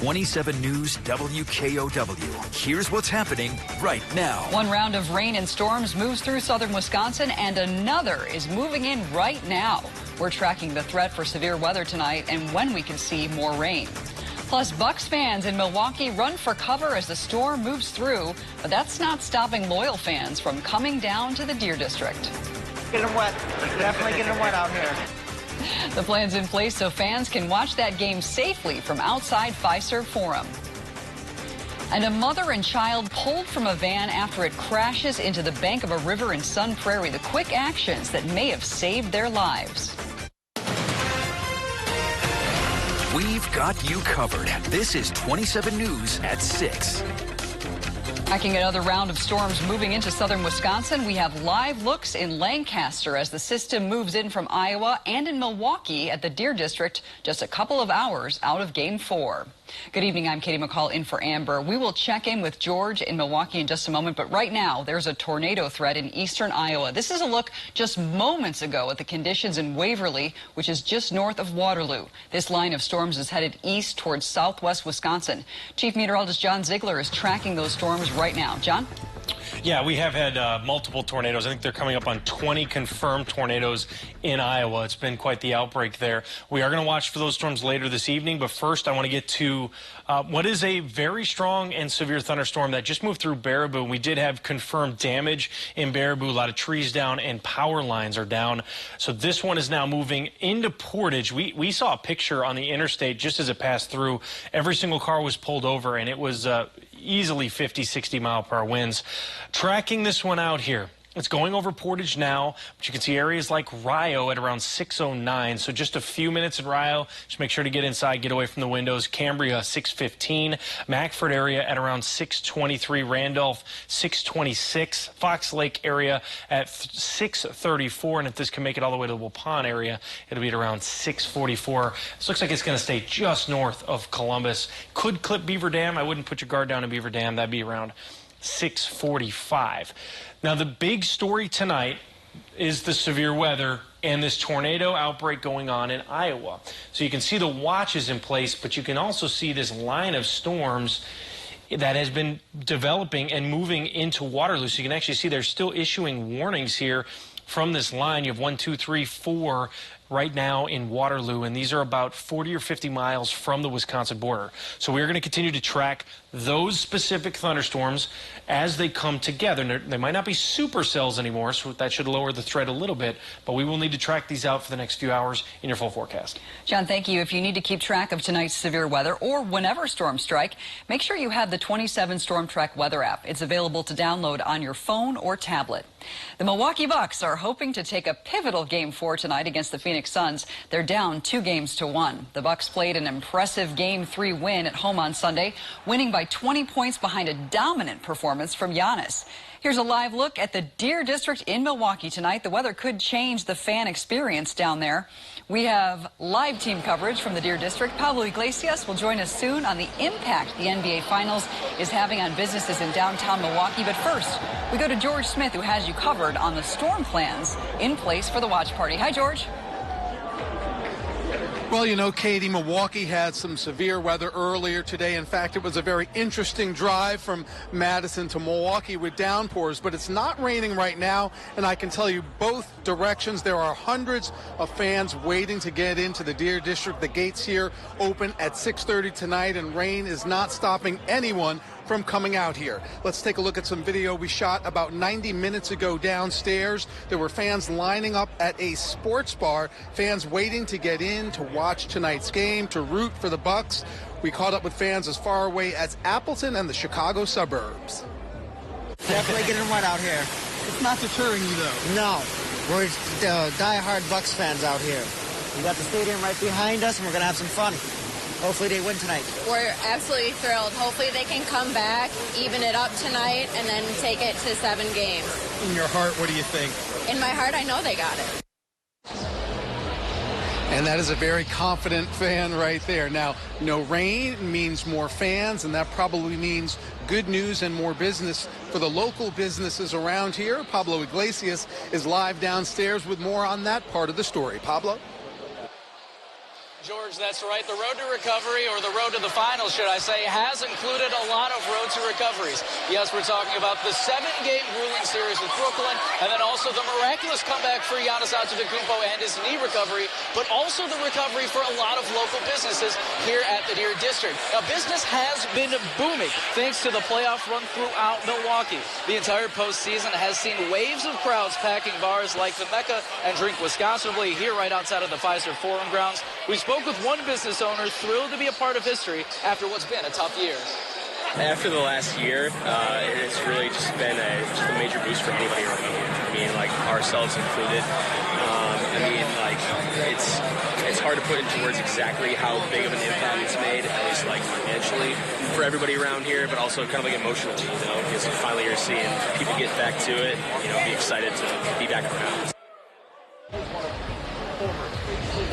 27 News WKOW. Here's what's happening right now. One round of rain and storms moves through southern Wisconsin, and another is moving in right now. We're tracking the threat for severe weather tonight and when we can see more rain. Plus, Bucks fans in Milwaukee run for cover as the storm moves through, but that's not stopping loyal fans from coming down to the Deer District. Getting wet. Definitely getting wet out here. The plan's in place so fans can watch that game safely from outside Fiserv Forum. And a mother and child pulled from a van after it crashes into the bank of a river in Sun Prairie. The quick actions that may have saved their lives. We've got you covered. This is 27 News at 6. Tracking another round of storms moving into southern Wisconsin, we have live looks in Lancaster as the system moves in from Iowa, and in Milwaukee at the Deer District, just a couple of hours out of Game 4. Good evening, I'm Katie McCall in for Amber. We will check in with George in Milwaukee in just a moment, but right now there's a tornado threat in eastern Iowa. This is a look just moments ago at the conditions in Waverly, which is just north of Waterloo. This line of storms is headed east towards southwest Wisconsin. Chief Meteorologist John Ziegler is tracking those storms right now. John? Yeah, we have had multiple tornadoes. I think they're coming up on 20 confirmed tornadoes in Iowa. It's been quite the outbreak there. We are going to watch for those storms later this evening, but first I want to get to what is a very strong and severe thunderstorm that just moved through Baraboo. We did have confirmed damage in Baraboo. A lot of trees down and power lines are down. So this one is now moving into Portage. We saw a picture on the interstate just as it passed through. Every single car was pulled over, and it was easily 50, 60-mile-per-hour winds. Tracking this one out here. It's going over Portage now, but you can see areas like Rio at around 6:09. So just a few minutes at Rio. Just make sure to get inside, get away from the windows. Cambria, 6:15. Mackford area at around 6:23. Randolph, 6:26. Fox Lake area at 6:34. And if this can make it all the way to the Waupun area, it'll be at around 6:44. This looks like it's going to stay just north of Columbus. Could clip Beaver Dam. I wouldn't put your guard down in Beaver Dam. That'd be around 6:45. Now, the big story tonight is the severe weather and this tornado outbreak going on in Iowa. So you can see the watch is in place, but you can also see this line of storms that has been developing and moving into Waterloo. So you can actually see they're still issuing warnings here from this line. You have 1, 2, 3, 4 right now in Waterloo, and these are about 40 or 50 miles from the Wisconsin border. So we're going to continue to track those specific thunderstorms as they come together. They might not be supercells anymore, so that should lower the threat a little bit, but we will need to track these out for the next few hours in your full forecast. John, thank you. If you need to keep track of tonight's severe weather or whenever storms strike, make sure you have the 27 Storm Track weather app. It's available to download on your phone or tablet. The Milwaukee Bucks are hoping to take a pivotal Game 4 tonight against the Phoenix Suns. They're down 2-1. The Bucks played an impressive Game 3 win at home on Sunday, winning by 20 points behind a dominant performance from Giannis. Here's a live look at the Deer District in Milwaukee tonight. The weather could change the fan experience down there. We have live team coverage from the Deer District. Pablo Iglesias will join us soon on the impact the NBA Finals is having on businesses in downtown Milwaukee. But first, we go to George Smith, who has you covered on the storm plans in place for the watch party. Hi, George. Well, you know, Katie, Milwaukee had some severe weather earlier today. In fact, it was a very interesting drive from Madison to Milwaukee with downpours, but it's not raining right now, and I can tell you both directions there are hundreds of fans waiting to get into the Deer District. The gates here open at 6:30 tonight, and rain is not stopping anyone from coming out here. Let's take a look at some video we shot about 90 minutes ago downstairs. There were fans lining up at a sports bar, fans waiting to get in to watch tonight's game, to root for the Bucks. We caught up with fans as far away as Appleton and the Chicago suburbs. Definitely getting wet out here. It's not deterring you, though. No, we're die-hard Bucks fans out here. We got the stadium right behind us, and we're going to have some fun. Hopefully they win tonight. We're absolutely thrilled. Hopefully they can come back, even it up tonight, and then take it to 7 games. In your heart, what do you think? In my heart, I know they got it. And that is a very confident fan right there. Now, no rain means more fans, and that probably means good news and more business for the local businesses around here. Pablo Iglesias is live downstairs with more on that part of the story. Pablo? George, that's right. The road to recovery, or the road to the finals, should I say, has included a lot of road to recoveries. Yes, we're talking about the 7-game grueling series with Brooklyn, and then also the miraculous comeback for Giannis Antetokounmpo and his knee recovery, but also the recovery for a lot of local businesses here at the Deer District. Now, business has been booming thanks to the playoff run throughout Milwaukee. The entire postseason has seen waves of crowds packing bars like the Mecca and Drink Wisconsinably here right outside of the Pfizer Forum grounds. We spoke with one business owner thrilled to be a part of history after what's been a tough year. After the last year, it's really just been a major boost for anybody around here. I mean, like, ourselves included. It's hard to put into words exactly how big of an impact it's made, at least like financially, for everybody around here, but also kind of like emotionally, because finally you're seeing people get back to it, be excited to be back around.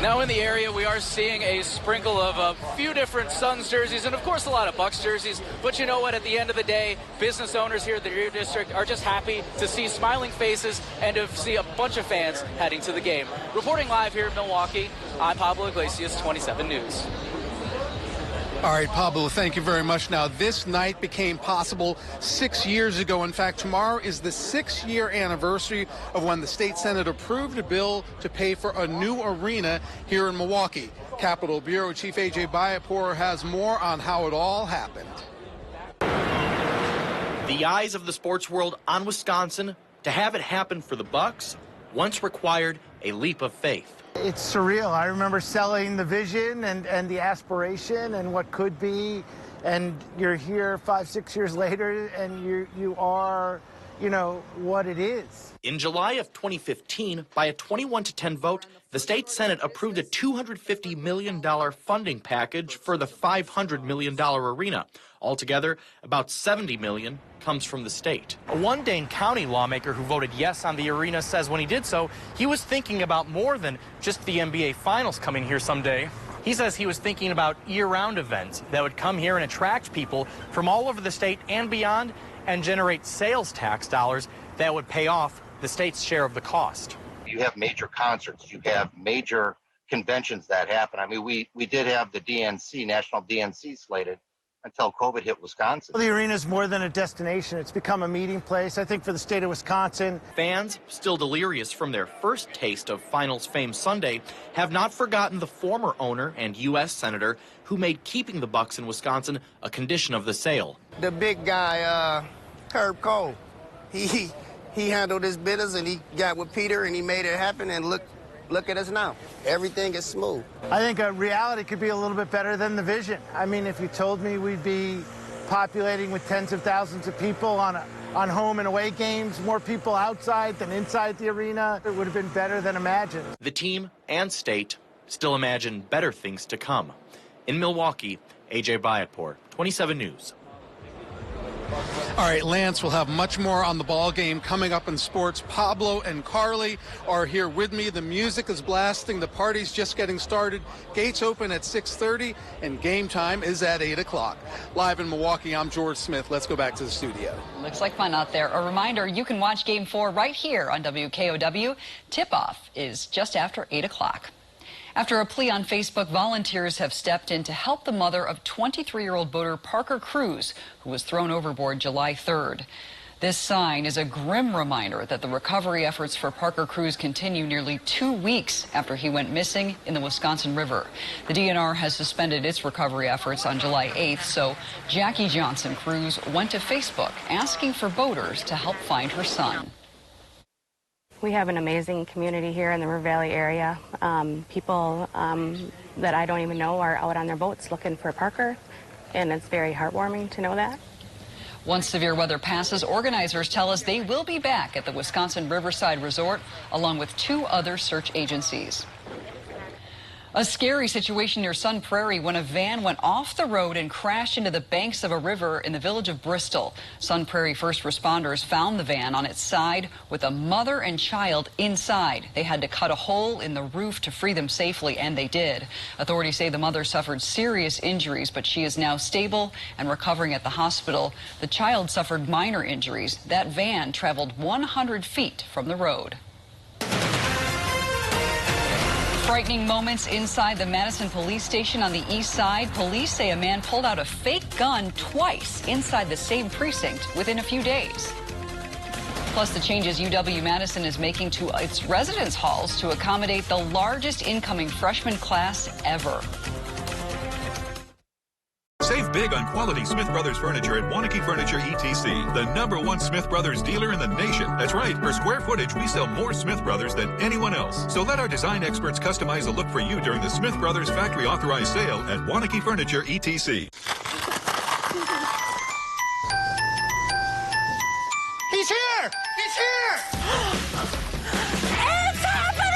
Now in the area, we are seeing a sprinkle of a few different Suns jerseys and, of course, a lot of Bucks jerseys. But you know what? At the end of the day, business owners here at the Deer District are just happy to see smiling faces and to see a bunch of fans heading to the game. Reporting live here in Milwaukee, I'm Pablo Iglesias, 27 News. All right, Pablo, thank you very much. Now, this night became possible 6 years ago. In fact, tomorrow is the 6-year anniversary of when the state Senate approved a bill to pay for a new arena here in Milwaukee. Capitol Bureau Chief A.J. Bayatpour has more on how it all happened. The eyes of the sports world on Wisconsin, to have it happen for the Bucks, once required a leap of faith. It's surreal. I remember selling the vision and the aspiration and what could be, and you're here 5-6 years later, and you are, what it is. In July of 2015, by a 21-10 vote, the state Senate approved a $250 million funding package for the $500 million arena. Altogether, about $70 million comes from the state. One Dane County lawmaker who voted yes on the arena says when he did so, he was thinking about more than just the NBA Finals coming here someday. He says he was thinking about year-round events that would come here and attract people from all over the state and beyond and generate sales tax dollars that would pay off the state's share of the cost. You have major concerts, you have major conventions that happen. I mean, we did have the DNC, National DNC slated until COVID hit Wisconsin. The arena is more than a destination. It's become a meeting place, I think, for the state of Wisconsin. Fans, still delirious from their first taste of Finals fame Sunday, have not forgotten the former owner and U.S. Senator who made keeping the Bucks in Wisconsin a condition of the sale. The big guy, Herb Cole, he handled his business, and he got with Peter, and he made it happen, and look at us now. Everything is smooth. I think reality could be a little bit better than the vision. I mean, if you told me we'd be populating with tens of thousands of people on home and away games, more people outside than inside the arena, it would have been better than imagined. The team and state still imagine better things to come. In Milwaukee, A.J. Bayatpour, 27 News. All right, Lance, we'll have much more on the ball game coming up in sports. Pablo and Carly are here with me. The music is blasting. The party's just getting started. Gates open at 6:30, and game time is at 8 o'clock. Live in Milwaukee, I'm George Smith. Let's go back to the studio. Looks like fun out there. A reminder, you can watch Game 4 right here on WKOW. Tip-off is just after 8 o'clock. After a plea on Facebook, volunteers have stepped in to help the mother of 23-year-old boater Parker Cruz, who was thrown overboard July 3rd. This sign is a grim reminder that the recovery efforts for Parker Cruz continue nearly 2 weeks after he went missing in the Wisconsin River. The DNR has suspended its recovery efforts on July 8th, so Jackie Johnson Cruz went to Facebook asking for boaters to help find her son. We have an amazing community here in the River Valley area. People that I don't even know are out on their boats looking for Parker, and it's very heartwarming to know that. Once severe weather passes, organizers tell us they will be back at the Wisconsin Riverside Resort along with 2 other search agencies. A scary situation near Sun Prairie when a van went off the road and crashed into the banks of a river in the village of Bristol. Sun Prairie first responders found the van on its side with a mother and child inside. They had to cut a hole in the roof to free them safely, and they did. Authorities say the mother suffered serious injuries, but she is now stable and recovering at the hospital. The child suffered minor injuries. That van traveled 100 feet from the road. Frightening moments inside the Madison police station on the east side. Police say a man pulled out a fake gun twice inside the same precinct within a few days. Plus, the changes UW-Madison is making to its residence halls to accommodate the largest incoming freshman class ever. Save big on quality Smith Brothers furniture at Wanakee Furniture ETC, the #1 Smith Brothers dealer in the nation. That's right. Per square footage, we sell more Smith Brothers than anyone else. So let our design experts customize a look for you during the Smith Brothers factory authorized sale at Wanakee Furniture ETC. He's here! He's here! It's happening!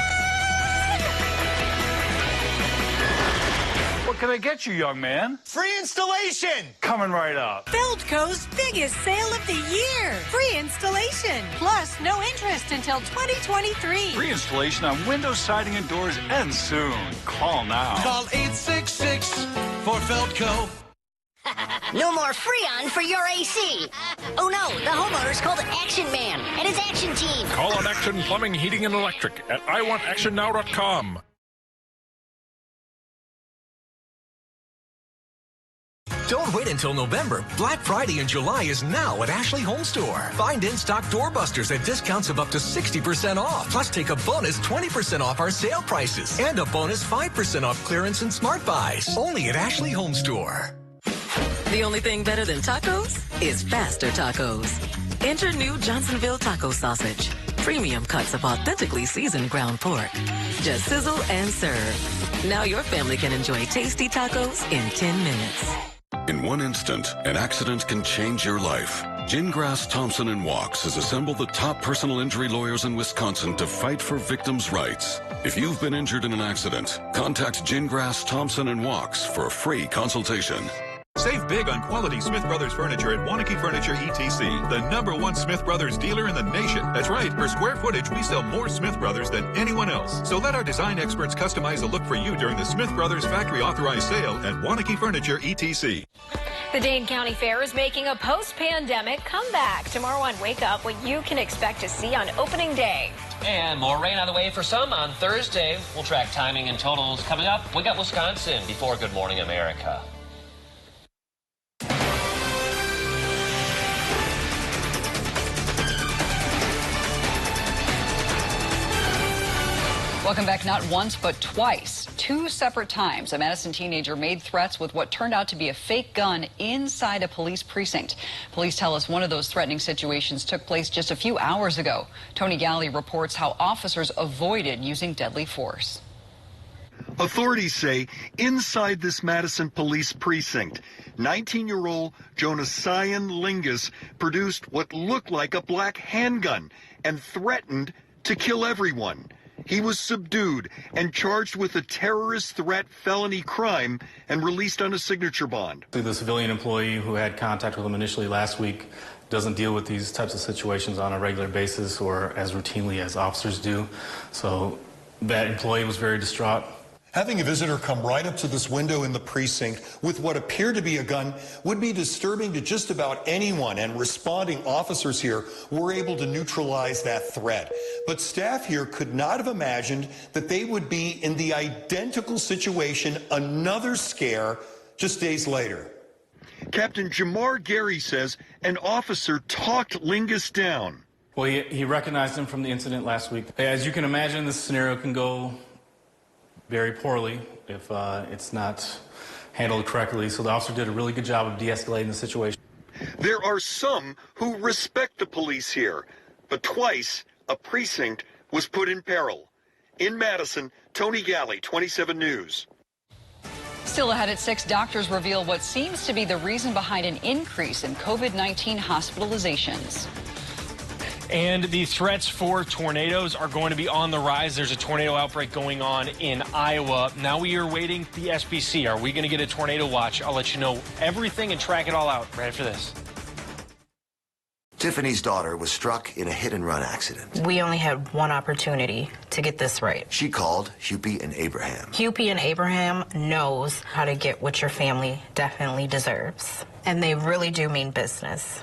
What can I get you, young man? Free installation! Coming right up. Feldco's biggest sale of the year. Free installation. Plus, no interest until 2023. Free installation on windows, siding, and doors ends soon. Call now. Call 866 for Feldco. No more Freon for your AC. Oh no, the homeowner's called Action Man and his action team. Call on Action Plumbing, Heating, and Electric at iwantactionnow.com. Don't wait until November. Black Friday in July is now at Ashley Home Store. Find in-stock doorbusters at discounts of up to 60% off. Plus, take a bonus 20% off our sale prices and a bonus 5% off clearance and smart buys. Only at Ashley Home Store. The only thing better than tacos is faster tacos. Enter new Johnsonville taco sausage. Premium cuts of authentically seasoned ground pork. Just sizzle and serve. Now your family can enjoy tasty tacos in 10 minutes. In one instant, an accident can change your life. Gingras, Thompson & Walks has assembled the top personal injury lawyers in Wisconsin to fight for victims' rights. If you've been injured in an accident, contact Gingras, Thompson & Walks for a free consultation. Save big on quality Smith Brothers furniture at Wanakee Furniture ETC, the #1 Smith Brothers dealer in the nation. That's right. Per square footage, we sell more Smith Brothers than anyone else. So let our design experts customize a look for you during the Smith Brothers factory authorized sale at Wanakee Furniture ETC. The Dane County Fair is making a post-pandemic comeback. Tomorrow on Wake Up, what you can expect to see on opening day. And more rain on the way for some on Thursday. We'll track timing and totals coming up. We got Wisconsin before Good Morning America. Welcome back. Not once, but twice. 2 separate times, a Madison teenager made threats with what turned out to be a fake gun inside a police precinct. Police tell us one of those threatening situations took place just a few hours ago. Tony Galley reports how officers avoided using deadly force. Authorities say inside this Madison police precinct, 19-year-old Jonasian Lingus produced what looked like a black handgun and threatened to kill everyone. He was subdued and charged with a terrorist threat felony crime and released on a signature bond. The civilian employee who had contact with him initially last week doesn't deal with these types of situations on a regular basis or as routinely as officers do. So that employee was very distraught. Having a visitor come right up to this window in the precinct with what appeared to be a gun would be disturbing to just about anyone, and responding officers here were able to neutralize that threat. But staff here could not have imagined that they would be in the identical situation, another scare, just days later. Captain Jamar Gary says an officer talked Lingus down. Well, he recognized him from the incident last week. As you can imagine, this scenario can go very poorly if it's not handled correctly. So the officer did a really good job of de-escalating the situation. There are some who respect the police here, but twice a precinct was put in peril. In Madison, Tony Galley, 27 News. Still ahead at 6, doctors reveal what seems to be the reason behind an increase in COVID-19 hospitalizations. And the threats for tornadoes are going to be on the rise. There's a tornado outbreak going on in Iowa. Now we are waiting the SBC. Are we going to get a tornado watch? I'll let you know everything and track it all out right after this. Tiffany's daughter was struck in a hit-and-run accident. We only had one opportunity to get this right. She called Hupy and Abraham. Hupy and Abraham knows how to get what your family definitely deserves. And they really do mean business.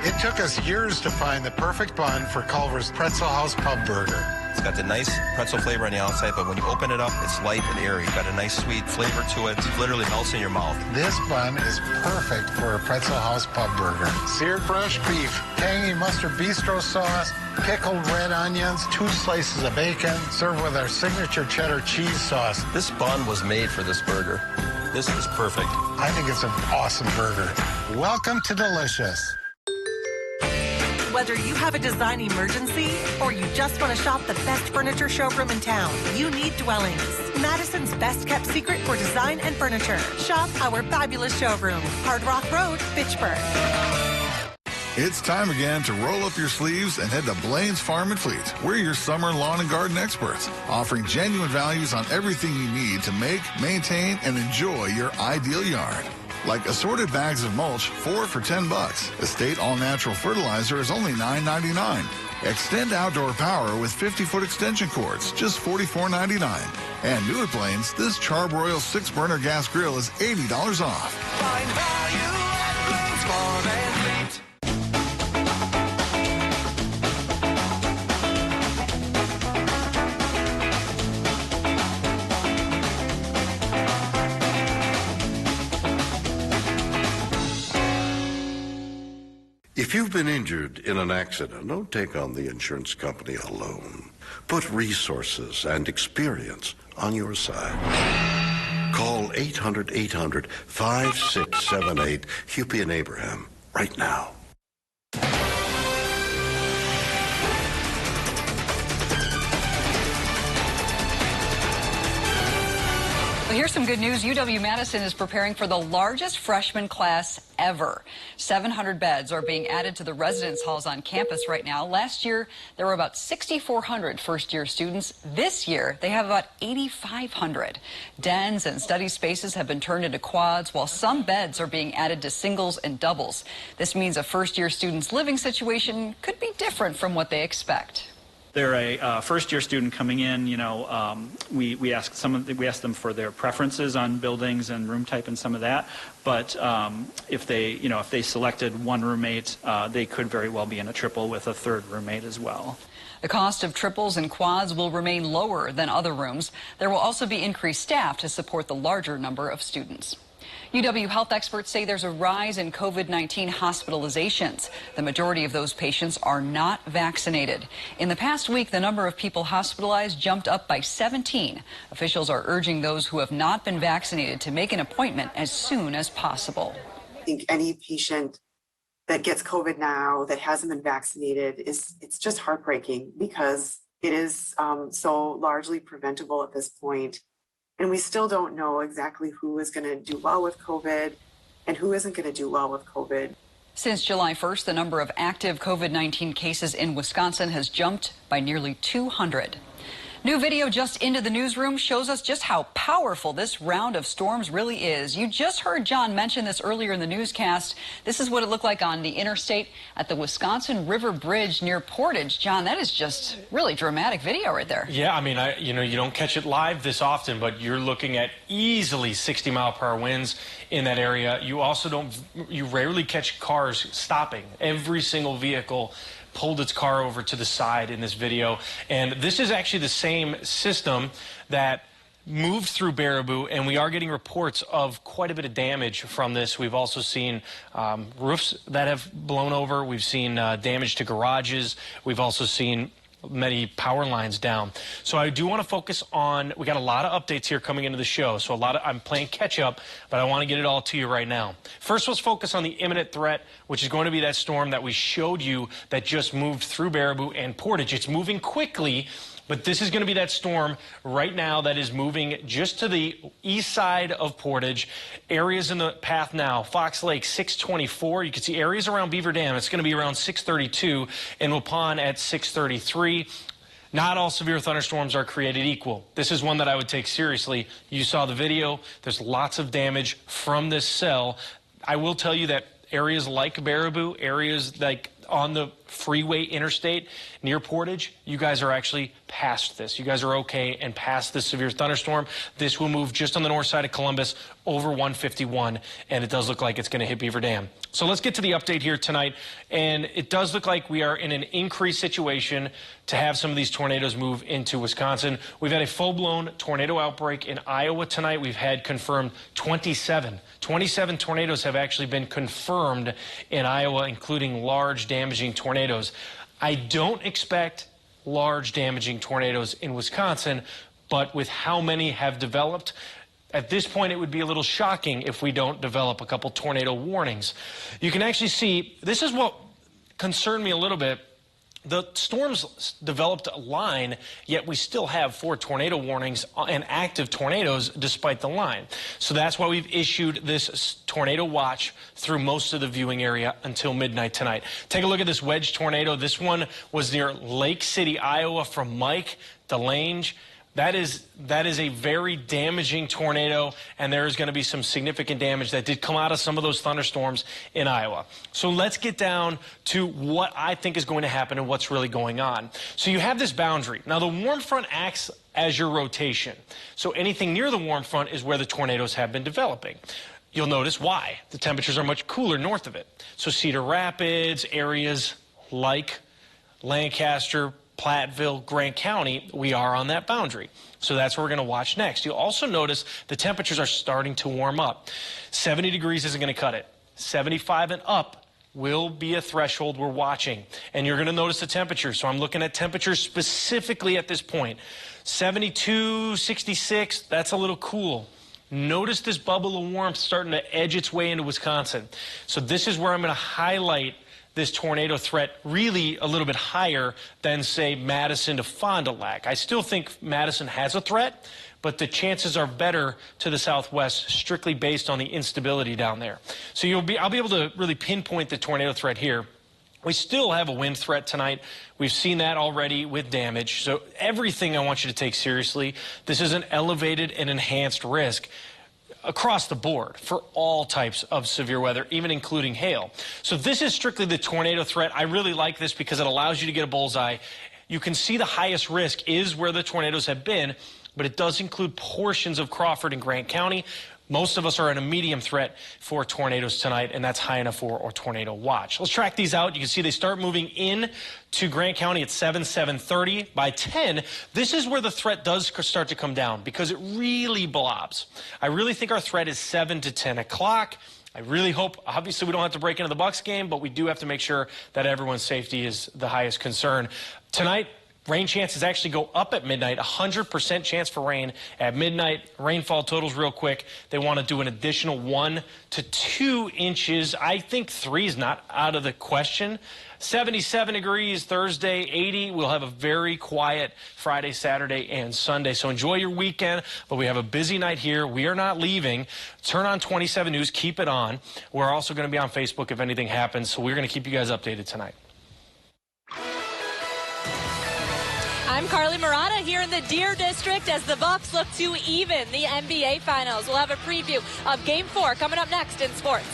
It took us years to find the perfect bun for Culver's Pretzel House Pub Burger. It's got the nice pretzel flavor on the outside, but when you open it up, it's light and airy. Got a nice sweet flavor to it. It literally melts in your mouth. This bun is perfect for a Pretzel House pub burger. Seared fresh beef, tangy mustard bistro sauce, pickled red onions, 2 slices of bacon, served with our signature cheddar cheese sauce. This bun was made for this burger. This is perfect. I think it's an awesome burger. Welcome to Delicious. Whether you have a design emergency or you just want to shop the best furniture showroom in town, you need Dwellings. Madison's best kept secret for design and furniture. Shop our fabulous showroom, Hard Rock Road, Fitchburg. It's time again to roll up your sleeves and head to Blaine's Farm and Fleet. We're your summer lawn and garden experts, offering genuine values on everything you need to make, maintain, and enjoy your ideal yard. Like assorted bags of mulch, 4 for $10. Estate all-natural fertilizer is only $9.99. Extend outdoor power with 50-foot extension cords, just $44.99. And new at Blaine's, this Charbroil 6-burner gas grill is $80 off. Find value at Blaine's Farm and Fleet. If you've been injured in an accident, don't take on the insurance company alone. Put resources and experience on your side. Call 800-800-5678, Hupy and Abraham, right now. Well, here's some good news. UW-Madison is preparing for the largest freshman class ever. 700 beds are being added to the residence halls on campus right now. Last year, there were about 6,400 first-year students. This year, they have about 8,500. Dens and study spaces have been turned into quads, while some beds are being added to singles and doubles. This means a first-year student's living situation could be different from what they expect. They're a first-year student coming in. We ask them for their preferences on buildings and room type and some of that. But if they selected one roommate, they could very well be in a triple with a third roommate as well. The cost of triples and quads will remain lower than other rooms. There will also be increased staff to support the larger number of students. UW health experts say there's a rise in COVID-19 hospitalizations. The majority of those patients are not vaccinated. In the past week, the number of people hospitalized jumped up by 17. Officials are urging those who have not been vaccinated to make an appointment as soon as possible. I think any patient that gets COVID now that hasn't been vaccinated, it's just heartbreaking because it is so largely preventable at this point. And we still don't know exactly who is going to do well with COVID and who isn't going to do well with COVID. Since July 1st, the number of active COVID-19 cases in Wisconsin has jumped by nearly 200. New video just into the newsroom shows us just how powerful this round of storms really is. You just heard John mention this earlier in the newscast. This is what it looked like on the interstate at the Wisconsin River Bridge near Portage. John, that is just really dramatic video right there. Yeah, I mean, you don't catch it live this often, but you're looking at easily 60-mile-per-hour winds in that area. You rarely catch cars stopping. Every single vehicle pulled its car over to the side in this video. And this is actually the same system that moved through Baraboo, and we are getting reports of quite a bit of damage from this. We've also seen roofs that have blown over. We've seen damage to garages. We've also seen many power lines down. So I do want to focus on, we got a lot of updates here coming into the show. So I'm playing catch up, but I want to get it all to you right now. First, let's focus on the imminent threat, which is going to be that storm that we showed you that just moved through Baraboo and Portage. It's moving quickly, but this is going to be that storm right now that is moving just to the east side of Portage. Areas in the path now, Fox Lake 624. You can see areas around Beaver Dam. It's going to be around 632 and Waupun at 633. Not all severe thunderstorms are created equal. This is one that I would take seriously. You saw the video. There's lots of damage from this cell. I will tell you that areas like Baraboo, areas like on the freeway interstate near Portage, you guys are actually past this. You guys are okay and past this severe thunderstorm. This will move just on the north side of Columbus over 151, and it does look like it's going to hit Beaver Dam. So let's get to the update here tonight, and it does look like we are in an increased situation to have some of these tornadoes move into Wisconsin. We've had a full-blown tornado outbreak in Iowa tonight. We've had confirmed 27 tornadoes have actually been confirmed in Iowa, including large damaging tornadoes. I don't expect large damaging tornadoes in Wisconsin, but with how many have developed, at this point, it would be a little shocking if we don't develop a couple tornado warnings. You can actually see, this is what concerned me a little bit. The storms developed a line, yet we still have 4 tornado warnings and active tornadoes despite the line. So that's why we've issued this tornado watch through most of the viewing area until midnight tonight. Take a look at this wedge tornado. This one was near Lake City, Iowa, from Mike DeLange. That is a very damaging tornado, and there is going to be some significant damage that did come out of some of those thunderstorms in Iowa. So let's get down to what I think is going to happen and what's really going on. So you have this boundary. Now, the warm front acts as your rotation. So anything near the warm front is where the tornadoes have been developing. You'll notice why. The temperatures are much cooler north of it. So Cedar Rapids, areas like Lancaster, Platteville, Grant County, we are on that boundary. So that's what we're going to watch next. You'll also notice the temperatures are starting to warm up. 70 degrees isn't going to cut it. 75 and up will be a threshold we're watching. And you're going to notice the temperature. So I'm looking at temperatures specifically at this point. 72, 66, that's a little cool. Notice this bubble of warmth starting to edge its way into Wisconsin. So this is where I'm going to highlight this tornado threat really a little bit higher than, say, Madison to Fond du Lac. I still think Madison has a threat, but the chances are better to the southwest, strictly based on the instability down there. So I'll be able to really pinpoint the tornado threat here. We still have a wind threat tonight. We've seen that already with damage. So everything I want you to take seriously. This is an elevated and enhanced risk across the board for all types of severe weather, even including hail. So this is strictly the tornado threat. I really like this because it allows you to get a bullseye. You can see the highest risk is where the tornadoes have been, but it does include portions of Crawford and Grant County. Most of us are in a medium threat for tornadoes tonight, and that's high enough for a tornado watch. Let's track these out. You can see they start moving in to Grant County at 7:30. By 10, this is where the threat does start to come down because it really blobs. I really think our threat is 7 to 10 o'clock. I really hope, obviously, we don't have to break into the Bucks game, but we do have to make sure that everyone's safety is the highest concern. Tonight, rain chances actually go up at midnight, 100% chance for rain at midnight. Rainfall totals real quick. They want to do an additional 1 to 2 inches. I think 3 is not out of the question. 77 degrees Thursday, 80. We'll have a very quiet Friday, Saturday, and Sunday. So enjoy your weekend, but we have a busy night here. We are not leaving. Turn on 27 News. Keep it on. We're also going to be on Facebook if anything happens, so we're going to keep you guys updated tonight. I'm Carly Murata here in the Deer District as the Bucks look to even the NBA Finals. We'll have a preview of Game 4 coming up next in sports.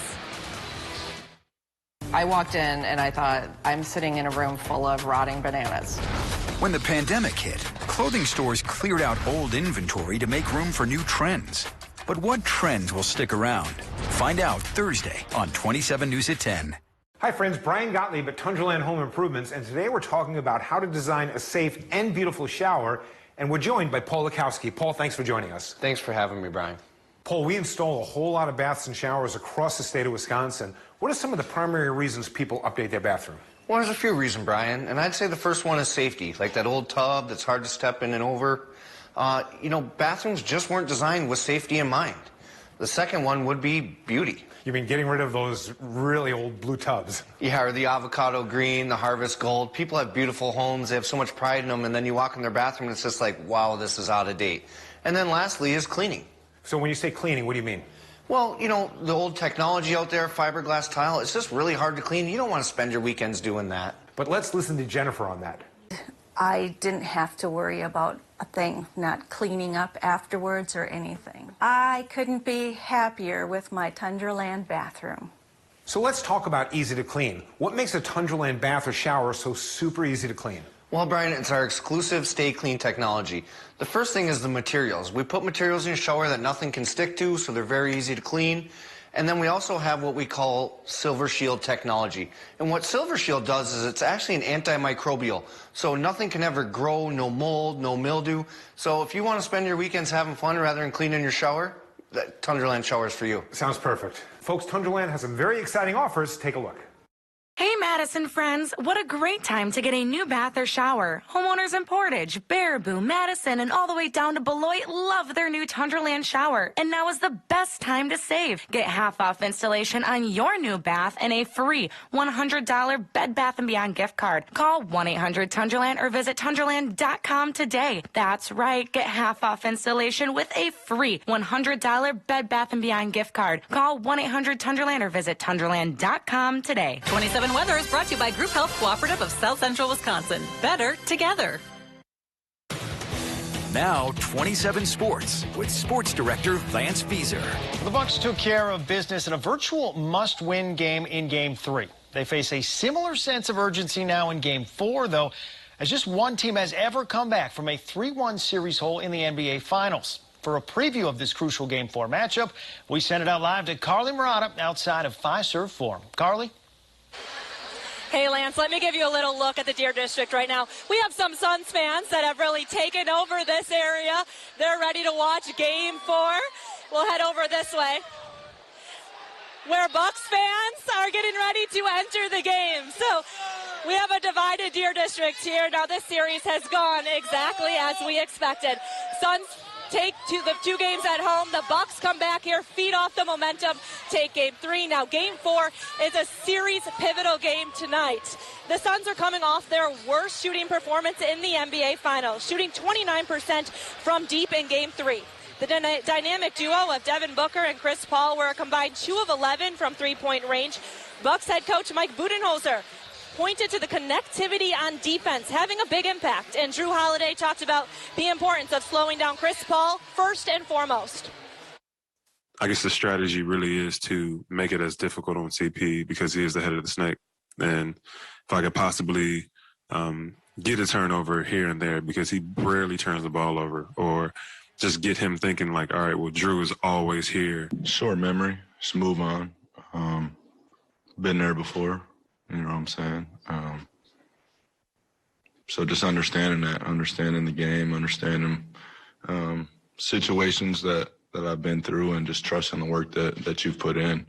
I walked in and I thought, I'm sitting in a room full of rotting bananas. When the pandemic hit, clothing stores cleared out old inventory to make room for new trends. But what trends will stick around? Find out Thursday on 27 News at 10. Hi friends, Brian Gottlieb at Tundraland Home Improvements, and today we're talking about how to design a safe and beautiful shower, and we're joined by Paul Lukowski. Paul, thanks for joining us. Thanks for having me, Brian. Paul, we install a whole lot of baths and showers across the state of Wisconsin. What are some of the primary reasons people update their bathroom? Well, there's a few reasons, Brian, and I'd say the first one is safety, like that old tub that's hard to step in and over. Bathrooms just weren't designed with safety in mind. The second one would be beauty. You mean getting rid of those really old blue tubs? Yeah, or the avocado green, the harvest gold. People have beautiful homes, they have so much pride in them, and then you walk in their bathroom and it's just like, wow, this is out of date. And then lastly is cleaning. So when you say cleaning, what do you mean? Well, the old technology out there, fiberglass tile, it's just really hard to clean. You don't want to spend your weekends doing that. But let's listen to Jennifer on that. I didn't have to worry about a thing, not cleaning up afterwards or anything. I couldn't be happier with my Tundraland bathroom. So let's talk about easy to clean. What makes a Tundraland bath or shower so super easy to clean? Well, Brian, it's our exclusive Stay Clean technology. The first thing is the materials. We put materials in your shower that nothing can stick to, so they're very easy to clean. And then we also have what we call Silver Shield technology. And what Silver Shield does is it's actually an antimicrobial. So nothing can ever grow, no mold, no mildew. So if you want to spend your weekends having fun rather than cleaning your shower, that Tundraland shower is for you. Sounds perfect. Folks, Tundraland has some very exciting offers. Take a look. Hey, Madison friends, what a great time to get a new bath or shower. Homeowners in Portage, Baraboo, Madison, and all the way down to Beloit love their new Tundraland shower. And now is the best time to save. Get half off installation on your new bath and a free $100 Bed Bath & Beyond gift card. Call 1-800-TUNDRALAND or visit tundraland.com today. That's right, get half off installation with a free $100 Bed Bath & Beyond gift card. Call 1-800-TUNDRALAND or visit tundraland.com today. 27 Weather is brought to you by Group Health Cooperative of South Central Wisconsin. Better together. Now 27 Sports with Sports Director Lance Fieser. The Bucs took care of business in a virtual must-win game in Game 3. They face a similar sense of urgency now in Game 4, though, as just one team has ever come back from a 3-1 series hole in the NBA Finals. For a preview of this crucial Game 4 matchup, we send it out live to Carly Murata outside of Fiserv Forum. Carly? Hey, Lance, let me give you a little look at the Deer District right now. We have some Suns fans that have really taken over this area. They're ready to watch Game 4. We'll head over this way, where Bucs fans are getting ready to enter the game. So we have a divided Deer District here. Now, this series has gone exactly as we expected. Suns take the 2 games at home. The Bucs come back here, feed off the momentum, take Game 3. Now, Game 4 is a series pivotal game tonight. The Suns are coming off their worst shooting performance in the NBA Finals, shooting 29% from deep in Game 3. The dynamic duo of Devin Booker and Chris Paul were a combined 2 of 11 from three-point range. Bucs head coach Mike Budenholzer pointed to the connectivity on defense having a big impact, and Drew Holiday talked about the importance of slowing down Chris Paul first and foremost. I guess the strategy really is to make it as difficult on CP because he is the head of the snake. And if I could possibly get a turnover here and there because he rarely turns the ball over, or just get him thinking like, all right, well, Drew is always here. Short memory, just move on. Been there before. You know what I'm saying? So just understanding that, understanding the game, understanding situations that I've been through, and just trusting the work that you've put in.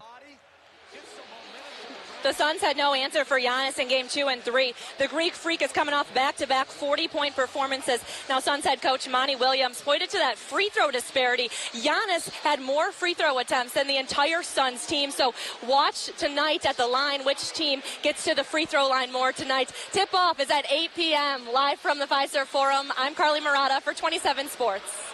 The Suns had no answer for Giannis in Game 2 and 3. The Greek Freak is coming off back-to-back 40-point performances. Now, Suns head coach Monty Williams pointed to that free throw disparity. Giannis had more free throw attempts than the entire Suns team. So watch tonight at the line which team gets to the free throw line more tonight. Tip-off is at 8 p.m. live from the Fiserv Forum. I'm Carly Murata for 27 Sports.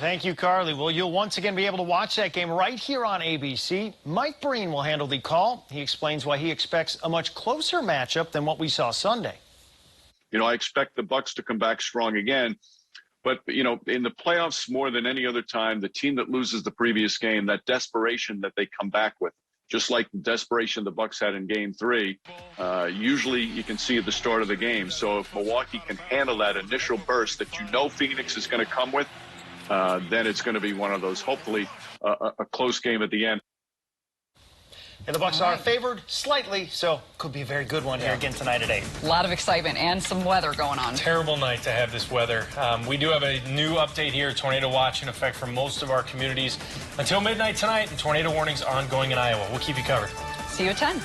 Thank you, Carly. Well, you'll once again be able to watch that game right here on ABC. Mike Breen will handle the call. He explains why he expects a much closer matchup than what we saw Sunday. You know, I expect the Bucs to come back strong again. But, you know, in the playoffs more than any other time, the team that loses the previous game, that desperation that they come back with, just like the desperation the Bucs had in Game 3, usually you can see at the start of the game. So if Milwaukee can handle that initial burst that you know Phoenix is going to come with, then it's going to be one of those, hopefully, a close game at the end. And the Bucs are favored slightly, so could be a very good one here again tonight at 8. A lot of excitement and some weather going on. Terrible night to have this weather. We do have a new update here. Tornado watch in effect for most of our communities until midnight tonight, and tornado warnings ongoing in Iowa. We'll keep you covered. See you at 10.